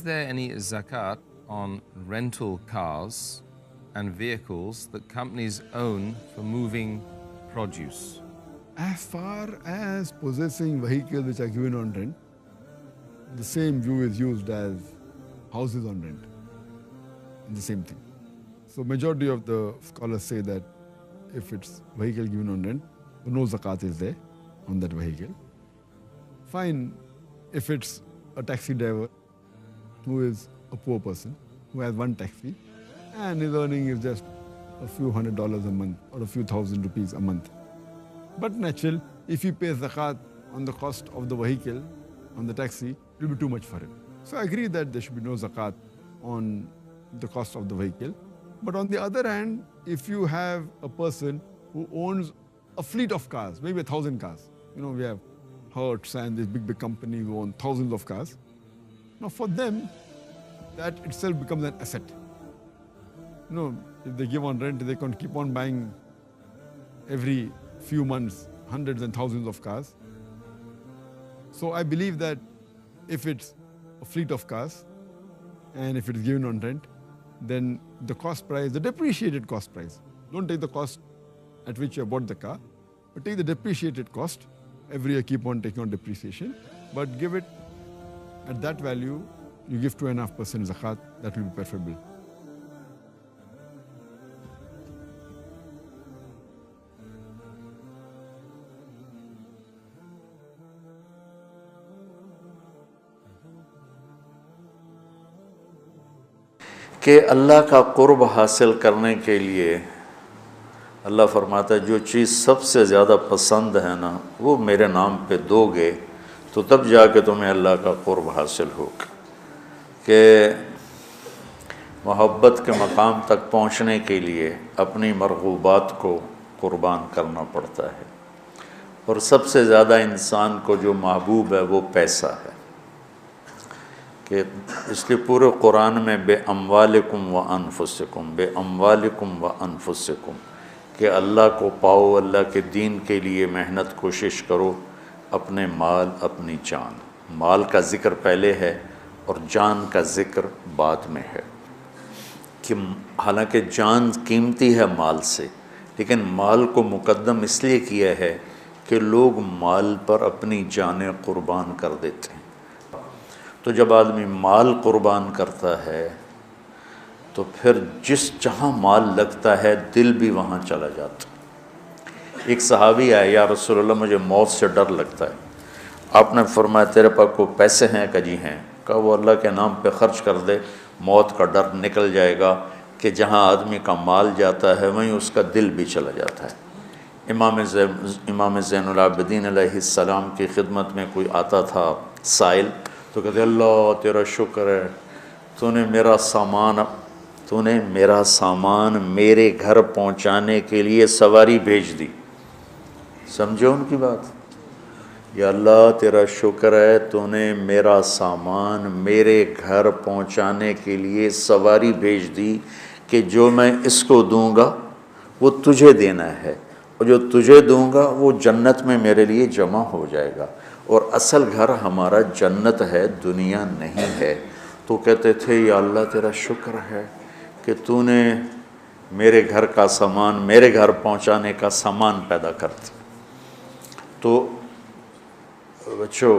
there any zakat on rental cars and vehicles that companies own for moving produce? As far as possessing vehicles which are given on rent, the same view is used as houses on rent. The same thing. So majority of the scholars say that if it's vehicle given on rent, no zakat is there on that vehicle. Fine, if it's a taxi driver who is a poor person, who has one taxi and his earning is just a few $100s a month or a few $1,000 a month. But natural, if he pays zakat on the cost of the vehicle, on the taxi, it will be too much for him. So I agree that there should be no zakat on the cost of the vehicle. But on the other hand, if you have a person who owns a fleet of cars, maybe 1,000 cars, we have Hertz and these big companies who own thousands of cars. Now for them, that itself becomes an asset. If they give on rent, they can keep on buying every few months hundreds and thousands of cars. So I believe that if it's a fleet of cars and if it is given on rent, then the cost price, the depreciated cost price, don't take the cost at which you have bought the car, but take the depreciated cost. Every year keep on taking on depreciation, but give it at that value, you give 2.5% zakat, that will be preferable. کہ اللہ کا قرب حاصل کرنے کے لیے اللہ فرماتا ہے جو چیز سب سے زیادہ پسند ہے نا وہ میرے نام پہ دو گے تو تب جا کے تمہیں اللہ کا قرب حاصل ہوگا. کہ محبت کے مقام تک پہنچنے کے لیے اپنی مرغوبات کو قربان کرنا پڑتا ہے، اور سب سے زیادہ انسان کو جو محبوب ہے وہ پیسہ ہے. کہ اس لیے پورے قرآن میں بے اموالکم و انفسکم، بے اموالکم و انفسکم، کہ اللہ کو پاؤ، اللہ کے دین کے لیے محنت کوشش کرو، اپنے مال اپنی جان. مال کا ذکر پہلے ہے اور جان کا ذکر بعد میں ہے. کہ حالانکہ جان قیمتی ہے مال سے، لیکن مال کو مقدم اس لیے کیا ہے کہ لوگ مال پر اپنی جانیں قربان کر دیتے ہیں. تو جب آدمی مال قربان کرتا ہے تو پھر جہاں مال لگتا ہے دل بھی وہاں چلا جاتا. ایک صحابی آیا، یا رسول اللہ مجھے موت سے ڈر لگتا ہے. آپ نے فرمایا تیرے پاس کوئی پیسے ہیں؟ کہ جی ہیں. کہا وہ اللہ کے نام پہ خرچ کر دے، موت کا ڈر نکل جائے گا. کہ جہاں آدمی کا مال جاتا ہے وہیں اس کا دل بھی چلا جاتا ہے. امام زین العابدین علیہ السلام کی خدمت میں کوئی آتا تھا سائل، تو کہتے اللہ تیرا شکر ہے، تو نے میرا سامان میرے گھر پہنچانے کے لیے سواری بھیج دی. سمجھو ان کی بات. یا اللہ تیرا شکر ہے تو نے میرا سامان میرے گھر پہنچانے کے لیے سواری بھیج دی، کہ جو میں اس کو دوں گا وہ تجھے دینا ہے، اور جو تجھے دوں گا وہ جنت میں میرے لیے جمع ہو جائے گا. اور اصل گھر ہمارا جنت ہے، دنیا نہیں ہے. تو کہتے تھے یا اللہ تیرا شکر ہے کہ تو نے میرے گھر کا سامان میرے گھر پہنچانے کا سامان پیدا کر دیا. تو بچوں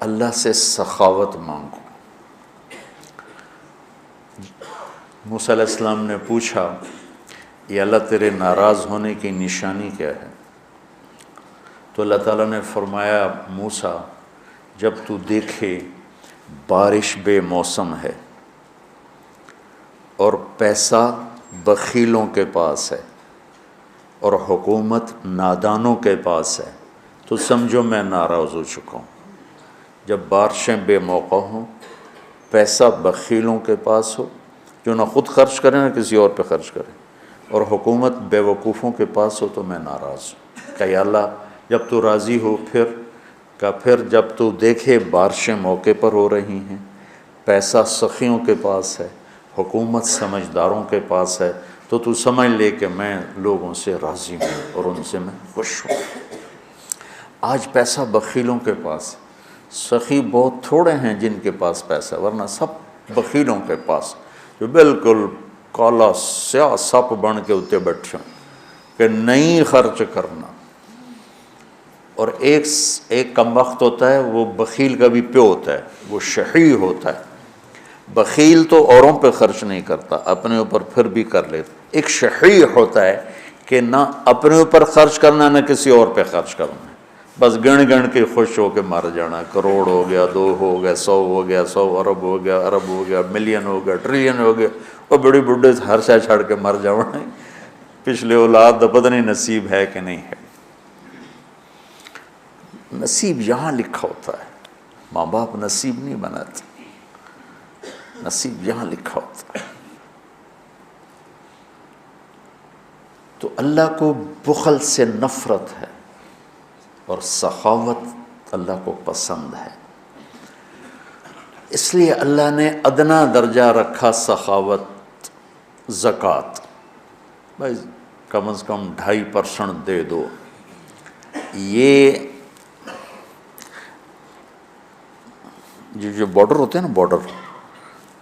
اللہ سے سخاوت مانگو. موسیٰ علیہ السلام نے پوچھا یا اللہ تیرے ناراض ہونے کی نشانی کیا ہے؟ تو اللہ تعالیٰ نے فرمایا موسیٰ جب تو دیکھے بارش بے موسم ہے اور پیسہ بخیلوں کے پاس ہے اور حکومت نادانوں کے پاس ہے تو سمجھو میں ناراض ہو چکا ہوں. جب بارشیں بے موقع ہوں، پیسہ بخیلوں کے پاس ہو جو نہ خود خرچ کریں نہ کسی اور پہ خرچ کریں، اور حکومت بے وقوفوں کے پاس ہو تو میں ناراض ہوں. کہ یا اللہ جب تو راضی ہو پھر جب تو دیکھے بارشیں موقع پر ہو رہی ہیں، پیسہ سخیوں کے پاس ہے، حکومت سمجھداروں کے پاس ہے، تو سمجھ لے کہ میں لوگوں سے راضی ہوں اور ان سے میں خوش ہوں. آج پیسہ بخیلوں کے پاس، سخی بہت تھوڑے ہیں جن کے پاس پیسہ، ورنہ سب بخیلوں کے پاس جو بالکل کالا سیاہ سپ بن کے اتنے بیٹھے کہ نہیں خرچ کرنا. اور ایک کم وقت ہوتا ہے، وہ بخیل کا بھی پیو ہوتا ہے، وہ شحیح ہوتا ہے. بخیل تو اوروں پہ خرچ نہیں کرتا، اپنے اوپر پھر بھی کر لیتا. ایک شحیح ہوتا ہے کہ نہ اپنے اوپر خرچ کرنا نہ کسی اور پہ خرچ کرنا، بس گن کے خوش ہو کے مر جانا. کروڑ ہو گیا، 2 ہو گیا، 100 ہو گیا، 100 ارب ہو گیا، ارب ہو گیا، ملین ہو گیا، ٹریلین ہو گیا، اور بڑی بڈھے ہر شے چھڑ کے مر جانا. پچھلے اولاد تو پتہ نہیں نصیب ہے کہ نہیں ہے. نصیب یہاں لکھا ہوتا ہے، ماں باپ نصیب نہیں بناتے، نصیب یہاں لکھا ہوتا ہے. تو اللہ کو بخل سے نفرت ہے اور سخاوت اللہ کو پسند ہے. اس لیے اللہ نے ادنا درجہ رکھا سخاوت، زکوٰۃ. بھائی کم از کم 2.5% دے دو. یہ جو بارڈر ہوتے ہیں نا، بارڈر،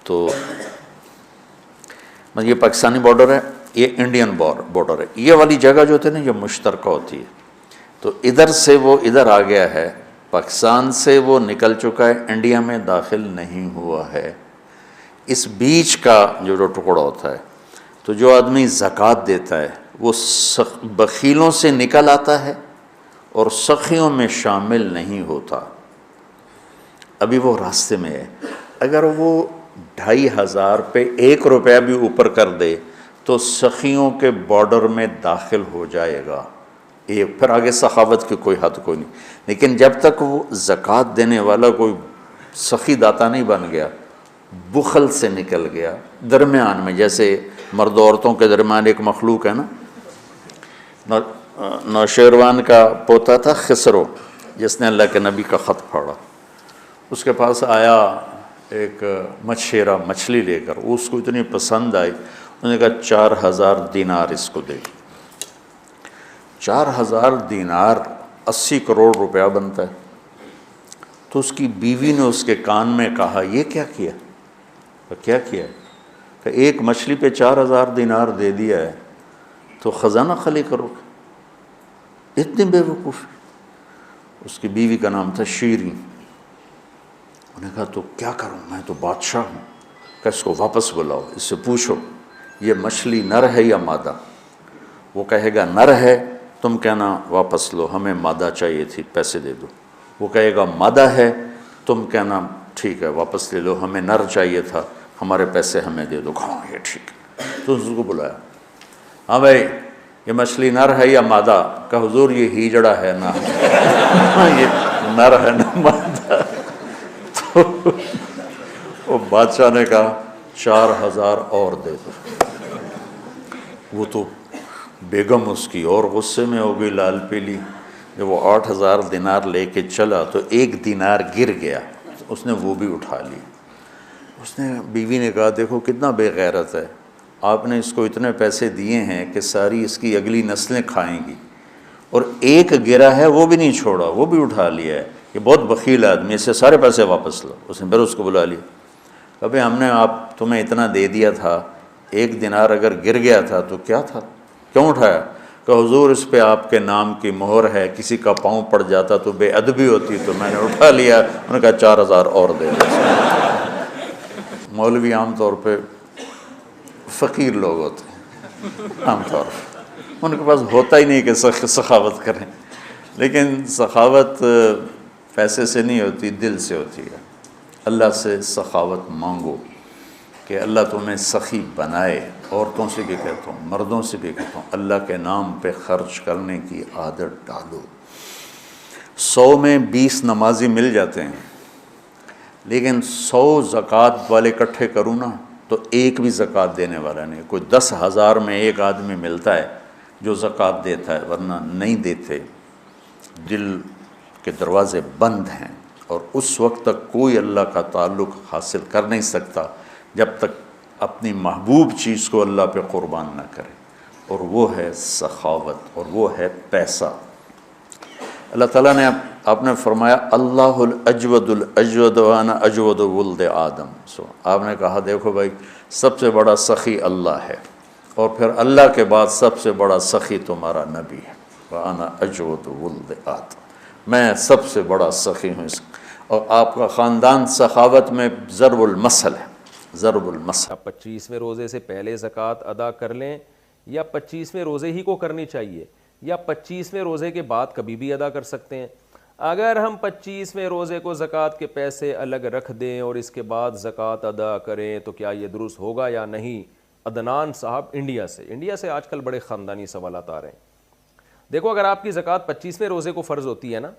تو یہ پاکستانی بارڈر ہے، یہ انڈین بارڈر ہے. یہ والی جگہ جو ہوتی ہے نا، یہ مشترکہ ہوتی ہے. تو ادھر سے وہ ادھر آ گیا ہے، پاکستان سے وہ نکل چکا ہے، انڈیا میں داخل نہیں ہوا ہے. اس بیچ کا جو ٹکڑا ہوتا ہے، تو جو آدمی زکوٰۃ دیتا ہے وہ بخیلوں سے نکل آتا ہے اور سخیوں میں شامل نہیں ہوتا. ابھی وہ راستے میں ہے. اگر وہ 2,500 پہ 1 روپیہ بھی اوپر کر دے تو سخیوں کے بارڈر میں داخل ہو جائے گا. یہ پھر آگے سخاوت کی کوئی حد کوئی نہیں. لیکن جب تک وہ زکوٰۃ دینے والا کوئی سخی داتا نہیں بن گیا، بخل سے نکل گیا درمیان میں، جیسے مرد عورتوں کے درمیان ایک مخلوق ہے نا. نوشیروان کا پوتا تھا خسرو، جس نے اللہ کے نبی کا خط پڑھا. اس کے پاس آیا ایک مچھیرا مچھلی لے کر، اس کو اتنی پسند آئی، انہوں نے کہا 4,000 دینار اس کو دے. 4,000 دینار 80 کروڑ روپیہ بنتا ہے. تو اس کی بیوی نے اس کے کان میں کہا، یہ کیا کیا؟ کیا کیا؟ کہ ایک مچھلی پہ 4,000 دینار دے دیا ہے تو خزانہ خالی کرو گے؟ اتنی بے وقوف. اس کی بیوی کا نام تھا شیریں. انہوں نے کہا تو کیا کروں، میں تو بادشاہ ہوں. کہ اس کو واپس بلاؤ، اس سے پوچھو یہ مچھلی نر ہے یا مادہ. وہ کہے گا نر ہے، تم کہنا واپس لو، ہمیں مادہ چاہیے تھی، پیسے دے دو. وہ کہے گا مادہ ہے، تم کہنا ٹھیک ہے واپس لے لو، ہمیں نر چاہیے تھا، ہمارے پیسے ہمیں دے دو. ہاں یہ ٹھیک ہے. تو اس کو بلایا، ہاں بھائی یہ مچھلی نر ہے یا مادہ؟ کہ حضور یہ ہیجڑا ہے نا. یہ نر ہے نا مادہ. تو وہ بادشاہ نے کہا 4,000 اور دے دو. وہ تو بیگم اس کی اور غصے میں ہو گئی، لال پیلی. جب وہ 8,000 دینار لے کے چلا تو 1 دینار گر گیا، اس نے وہ بھی اٹھا لی. اس نے بیوی نے کہا دیکھو کتنا بے غیرت ہے، آپ نے اس کو اتنے پیسے دیے ہیں کہ ساری اس کی اگلی نسلیں کھائیں گی، اور ایک گرا ہے وہ بھی نہیں چھوڑا، وہ بھی اٹھا لیا ہے. یہ بہت بخیل آدمی، اس سے سارے پیسے واپس لو. اس نے پھر اس کو بلا لیا. کبھی ہم نے تمہیں اتنا دے دیا تھا، 1 دینار اگر گر گیا تھا تو کیا تھا، کیوں اٹھایا؟ کہ حضور اس پہ آپ کے نام کی مہر ہے، کسی کا پاؤں پڑ جاتا تو بے ادبی ہوتی، تو میں نے اٹھا لیا. انہوں نے کہا 4,000 اور دے دو. مولوی عام طور پہ فقیر لوگ ہوتے ہیں، عام طور پہ ان کے پاس ہوتا ہی نہیں کہ سخاوت کریں. لیکن سخاوت پیسے سے نہیں ہوتی، دل سے ہوتی ہے. اللہ سے سخاوت مانگو کہ اللہ تمہیں سخی بنائے. عورتوں سے بھی کہتا ہوں، مردوں سے بھی کہتا ہوں، اللہ کے نام پہ خرچ کرنے کی عادت ڈالو. 100 میں 20 نمازی مل جاتے ہیں، لیکن 100 زکوٰۃ والے اکٹھے کروں نا تو ایک بھی زکوٰۃ دینے والا نہیں. کوئی 10,000 میں ایک آدمی ملتا ہے جو زکوٰۃ دیتا ہے، ورنہ نہیں دیتے. دل کے دروازے بند ہیں، اور اس وقت تک کوئی اللہ کا تعلق حاصل کر نہیں سکتا جب تک اپنی محبوب چیز کو اللہ پہ قربان نہ کرے، اور وہ ہے سخاوت، اور وہ ہے پیسہ. اللہ تعالیٰ نے آپ نے فرمایا اللہ الاجود الاجود وانا اجود ولد آدم. آپ نے کہا دیکھو بھائی سب سے بڑا سخی اللہ ہے اور پھر اللہ کے بعد سب سے بڑا سخی تمہارا نبی ہے. وانا اجود ولد آدم, میں سب سے بڑا سخی ہوں. اور آپ کا خاندان سخاوت میں ضرب المثل ہے, ضرب المثل. 25ویں روزے سے پہلے زکوٰۃ ادا کر لیں یا 25ویں روزے ہی کو کرنی چاہیے یا 25ویں روزے کے بعد کبھی بھی ادا کر سکتے ہیں. اگر ہم 25ویں روزے کو زکوٰۃ کے پیسے الگ رکھ دیں اور اس کے بعد زکوٰۃ ادا کریں تو کیا یہ درست ہوگا یا نہیں؟ عدنان صاحب انڈیا سے آج کل بڑے خاندانی سوالات آ رہے ہیں. دیکھو اگر آپ کی زکوٰۃ 25ویں روزے کو فرض ہوتی ہے نا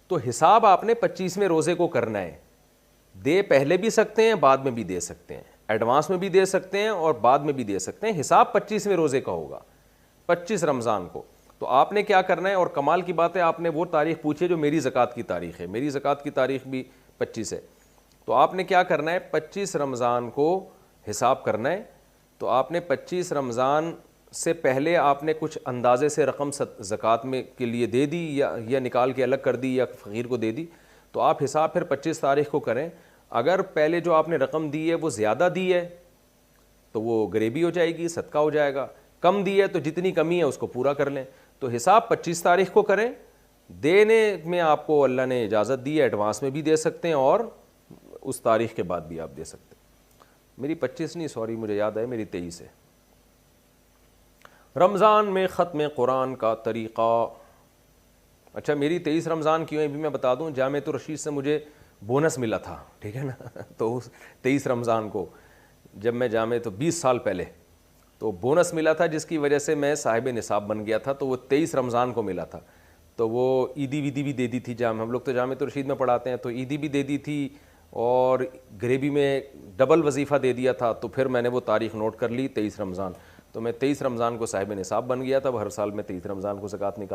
تو حساب آپ نے 25ویں روزے کو کرنا ہے. دے پہلے بھی سکتے ہیں بعد میں بھی دے سکتے ہیں, ایڈوانس میں بھی دے سکتے ہیں اور بعد میں بھی دے سکتے ہیں. حساب 25ویں روزے کا ہوگا 25 رمضان کو. تو آپ نے کیا کرنا ہے, اور کمال کی بات ہے آپ نے وہ تاریخ پوچھی جو میری زکوٰۃ کی تاریخ ہے, میری زکوٰۃ کی تاریخ بھی 25 ہے. تو آپ نے کیا کرنا ہے 25 رمضان کو حساب کرنا ہے. تو آپ نے 25 رمضان سے پہلے آپ نے کچھ اندازے سے رقم زکوٰۃ میں کے لیے دے دی یا نکال کے الگ کر دی یا فقیر کو دے دی. تو آپ حساب پھر 25 تاریخ کو کریں. اگر پہلے جو آپ نے رقم دی ہے وہ زیادہ دی ہے تو وہ غریبی ہو جائے گی, صدقہ ہو جائے گا. کم دی ہے تو جتنی کمی ہے اس کو پورا کر لیں. تو حساب 25 تاریخ کو کریں. دینے میں آپ کو اللہ نے اجازت دی ہے, ایڈوانس میں بھی دے سکتے ہیں اور اس تاریخ کے بعد بھی آپ دے سکتے ہیں. میری 25 نہیں, سوری مجھے یاد ہے میری 23 ہے. رمضان میں ختم قرآن کا طریقہ. اچھا میری 23 رمضان کیوں ہے بھی میں بتا دوں. جامعۃ الرشید سے مجھے بونس ملا تھا, ٹھیک ہے نا. تو 23 رمضان کو جب میں جامع تو 20 سال پہلے تو بونس ملا تھا جس کی وجہ سے میں صاحب نصاب بن گیا تھا. تو وہ 23 رمضان کو ملا تھا. تو وہ عیدی ویدی بھی دے دی تھی. ہم لوگ تو جامعۃ الرشید میں پڑھاتے ہیں تو عیدی بھی دے دی تھی اور غریبی میں ڈبل وظیفہ دے دیا تھا. تو پھر میں نے وہ تاریخ نوٹ کر لی 23 رمضان. تو میں 23 رمضان کو صاحب نصاب بن گیا تھا. ہر سال میں 23 رمضان کو زکوٰۃ نکال